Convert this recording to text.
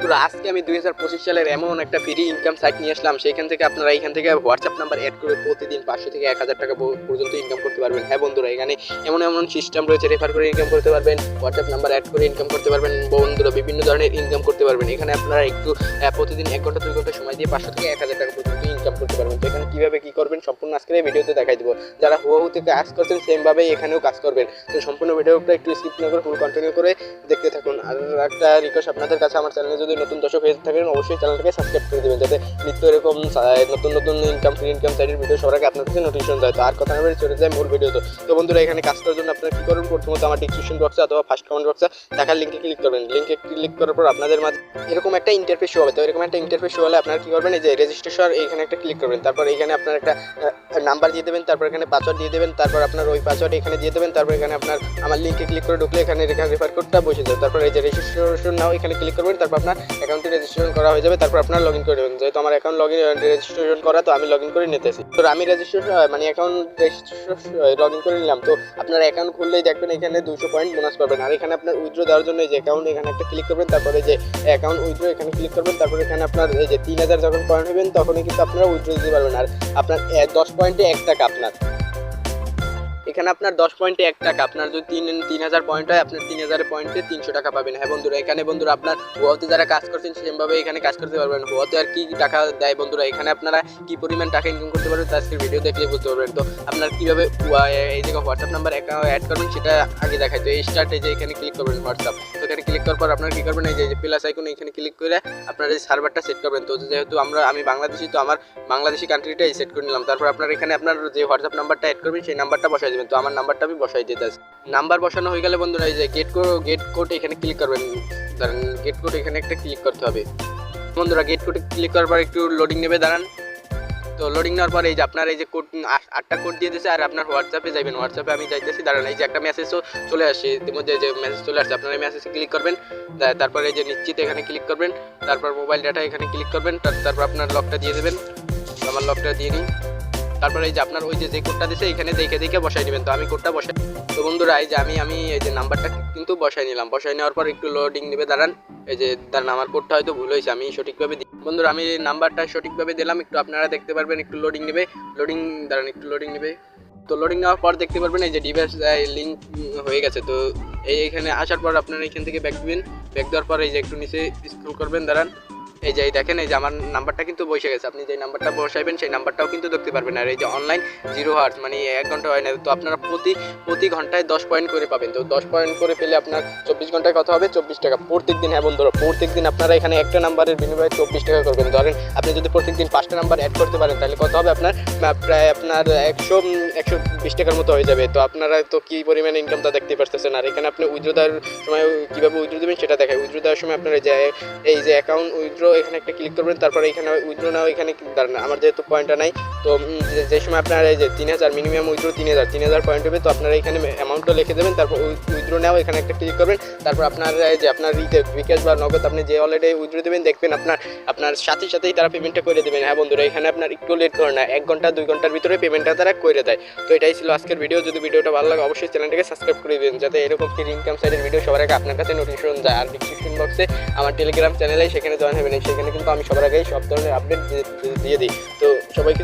তো আজকে আমি 2025 সালের এমন একটা ফ্রি ইনকাম সাইট নিয়ে আসলাম, সেইখান থেকে আপনারা এইখান থেকে হোয়াটসঅ্যাপ নাম্বার অ্যাড করে প্রতিদিন 500 থেকে 1000 টাকা পর্যন্ত ইনকাম করতে পারবেন। হ্যাঁ বন্ধুরা, এখানে এমন এমন সিস্টেম রয়েছে, রেফার করে ইনকাম করতে পারবেন, হোয়াটসঅ্যাপ নাম্বার অ্যাড করে ইনকাম করতে পারবেন বন্ধুরা, বিভিন্ন ধরনের ইনকাম করতে পারবেন। এখানে আপনারা একটু প্রতিদিন 1 ঘন্টা 2 ঘন্টা সময় দিয়ে 500 থেকে 1000 টাকা পর্যন্ত ইনকাম করতে পারবেন। তো এখানে কীভাবে কী করবেন সম্পূর্ণ আজকের এই ভিডিওতে দেখাই দেবো। যারা হুবহু থেকে কাজ করছেন সেমভাবেই এখানেও কাজ করবেন। তো সম্পূর্ণ ভিডিওটা একটু স্কিপ না করে ফুল কন্টিনিউ করে দেখতে থাকুন। আর একটা রিকোয়েস্ট আপনাদের কাছে, আমার চ্যানেলে যদি নতুন দর্শক হয়ে থাকেন অবশ্যই চ্যানেলটাকে সাবস্ক্রাইব করে দেবেন, যাতে নিত্য এরকম নতুন নতুন ফ্রি ইনকাম সাইটের ভিডিও সবার আগে আপনার কাছে নোটিফিকেশন যায়। তো আর কথা না বলে চলে যায় মূল ভিডিও। তো বন্ধুরা, এখানে কাজ করার জন্য আপনারা কী করবেন, প্রথমত আমার ডিসক্রিপশন বক্সে অথবা ফার্স্ট কমেন্ট বক্সে থাকার লিঙ্কে ক্লিক করবেন। লিঙ্কে ক্লিক করার পর আপনাদের মাঝে এরকম একটা ইন্টারফেস শো হবে। তো এরকম একটা ইন্টারফেস শো হলে আপনারা কী করবেন, এই যে রেজিস্ট্রেশন এইখানে একটা ক্লিক করবেন। তারপর এখানে আপনার একটা নাম্বার দিয়ে দেবেন, তারপর এখানে পাসওয়ার্ড দিয়ে দেবেন, তারপর আপনার ওই পাসওয়ার্ড এখানে দিয়ে দেবেন। তারপর এখানে আপনার আমার লিঙ্কে ক্লিক করে ঢুকলে এখানে রেফার কোডটা বসে যাবে। তারপর এই যে রেজিস্ট্রেশন নাও এখানে ক্লিক করবেন, তারপর আপনার অ্যাকাউন্টটি রেজিস্ট্রেশন করা হয়ে যাবে। তারপর আপনার লগ ইন করে দেবেন। যেহেতু আমার অ্যাকাউন্ট রেজিস্ট্রেশন করা, তো আমি লগ ইন করে নিতেছি। তো আমি রেজিস্ট্রেশন অ্যাকাউন্ট লগ ইন করে নিলাম। তো আপনার অ্যাকাউন্ট খুললেই দেখবেন এখানে 200 পয়েন্ট বোনাস পাবেন। আর এখানে আপনার উইথড্র দেওয়ার জন্য এই যে অ্যাকাউন্ট এখানে একটা ক্লিক করবেন, তারপরে যে অ্যাকাউন্ট উইথড্র এখানে ক্লিক করবেন। তারপর এখানে আপনার এই যে 3000 যখন পয়েন্ট হবেন তখনই কিন্তু আপনারা উইথড্র দিতে পারবেন। আর আপনার 10 পয়েন্টে 1 টাকা আপনার এখানে আপনার 10 পয়েন্টে 1 টাকা, আপনার যদি 3000 পয়েন্ট হয় আপনার 3000 পয়েন্টে 300 টাকা পাবেন। হ্যাঁ বন্ধুরা, এখানে বন্ধুরা আপনার হুয়াতে যারা কাজ করছেন সেমভাবে এখানে কাজ করতে পারবেন। হুয়াতে আর কি টাকা দেয় বন্ধুরা, এখানে আপনারা কি পরিমাণ টাকা ইনকাম করতে পারবেন তা আজকের ভিডিও দেখলে বুঝতে পারবেন। তো আপনার কীভাবে এই জায়গায় হোয়াটসঅ্যাপ নাম্বার অ্যাড করবেন সেটা আগে দেখাই। তো এই স্টার্ট এই যে এখানে ক্লিক করবেন হোয়াটসঅ্যাপ। তো এখানে ক্লিক করার পর আপনারা কী করবেন, এই যে প্লাস আইকন এখানে ক্লিক করে আপনার এই সার্ভারটা সেট করবেন। তো যেহেতু আমি বাংলাদেশি, তো আমার বাংলাদেশি কান্ট্রিটাই সেট করে নিলাম। তারপর আপনার এখানে আপনার যে হোয়াটসঅ্যাপ নাম্বারটা অ্যাড করবেন সেই নাম্বারটা বসাই দেবেন। তো আমার নাম্বারটা আমি বসাই দিতে আসি। নাম্বার বসানো হয়ে গেলে বন্ধুরা এই যে গেট কোড এখানে ক্লিক করবেন। দাঁড়ান, গেট কোড এখানে একটা ক্লিক করতে হবে বন্ধুরা। গেট কোডে ক্লিক করার পর একটু লোডিং নেবে, দাঁড়ান। তো লোডিং নেওয়ার পর এই যে আপনার এই যে কোড 8টা কোড দিয়ে দিয়েছে। আর আপনার হোয়াটসঅ্যাপে যাবেন, হোয়াটসঅ্যাপে আমি যাইতেছি, দাঁড়ান। এই যে একটা মেসেজও চলে আসছে, ইতিমধ্যে যে মেসেজ চলে আসছে, আপনার এই মেসেজে ক্লিক করবেন। তারপর এই যে নিশ্চিত এখানে ক্লিক করবেন। তারপর মোবাইল ডাটা এখানে ক্লিক করবেন। তারপর আপনার লকটা দিয়ে দেবেন। আমার লকটা দিয়ে নিই। তারপরে এই যে আপনার ওই যে কোডটা দিয়েছে এখানে দেখে বসাই নেবেন। তো আমি কোডটা বসাই। তো বন্ধুরা এই যে আমি এই যে নাম্বারটা কিন্তু বসাই নিলাম। বসাই নেওয়ার পর একটু লোডিং নেবে, দাঁড়ান। এই যে দাঁড়ান, আমার কোডটা হয়তো ভুল হয়েছে, আমি সঠিকভাবে দিই বন্ধুরা। আমি নাম্বারটা সঠিকভাবে দিলাম, একটু আপনারা দেখতে পারবেন। একটু লোডিং নেবে, দাঁড়ান, একটু লোডিং নেবে। তো লোডিং নেওয়ার পর দেখতে পারবেন এই যে ডিভাইস লিঙ্ক হয়ে গেছে। তো এইখানে আসার পর আপনারা এখান থেকে ব্যাক দিবেন। ব্যাক দেওয়ার পর এই যে একটু নিচে স্ক্রল করবেন, দাঁড়ান। এই যে দেখেন এই যে আমার নাম্বারটা কিন্তু বসে গেছে। আপনি যে নাম্বারটা বসাইবেন সেই নাম্বারটাও কিন্তু দেখতে পারবেন। আর এই যে অনলাইন 0 আওয়ার্স মানে 1 ঘন্টা হয় না। তো আপনারা প্রতি ঘন্টায় 10 পয়েন্ট করে পাবেন। তো 10 পয়েন্ট করে পেলে আপনার 24 ঘন্টায় কত হবে, 24 টাকা প্রত্যেক দিন। হ্যাঁ বন্ধুরা, প্রত্যেক দিন আপনারা এখানে একটা নাম্বারের বিনিময়ে 24 টাকা করবেন। ধরেন আপনি যদি প্রত্যেক দিন 5টা নাম্বার অ্যাড করতে পারেন তাহলে কত হবে, আপনার প্রায় আপনার 120 টাকার মতো হয়ে যাবে। তো আপনারা তো কী পরিমাণে ইনকামটা দেখতে পারতেছেন। আর এখানে আপনি উইথড্র দেওয়ার সময় কীভাবে উইথড্র দেবেন সেটা দেখায়। উইথড্র দেওয়ার সময় আপনারা এই যে অ্যাকাউন্ট উইথড্র এখানে একটা ক্লিক করবেন। তারপরে এখানে উইথড্র নাও এখানে দাঁড়ান, আমার যেহেতু পয়েন্টটা নাই। তো যে সময় আপনারা এই যে 3000 মিনিমাম উইথড্র 3000 পয়েন্ট হবে। তো আপনারা এখানে অ্যামাউন্টটা লিখে দেবেন। তারপর উইথড্র নাও এখানে একটা ক্লিক করবেন। তারপর আপনার যে আপনার বিকাশ বা নগদ আপনি যে অলরেডি উইথড্র দেবেন দেখবেন আপনার সাথেই তারা পেমেন্টটা করে দেবেন। হ্যাঁ বন্ধুরা, এখানে আপনার একটু লেট করে না, 1 ঘন্টা 2 ঘন্টার ভিতরে পেমেন্টটা তারা করে দেয়। তো এটাই ছিল আজকের ভিডিও। যদি ভিডিওটা ভালো লাগে অবশ্যই চ্যানেলটাকে সাবস্ক্রাইব করে দিন, যাতে এরকম ফ্রি ইনকাম সাইটের ভিডিও সবার আগে আপনার কাছে নোটিফিকেশন যায়। আর ডিসক্রিপশন বক্সে আমার টেলিগ্রাম চ্যানেলে সেখানে জয়েন হবেন। সেখানে কিন্তু আমি সবার আগেই সব ধরনের আপডেট দিয়ে দিই। তো সবাইকে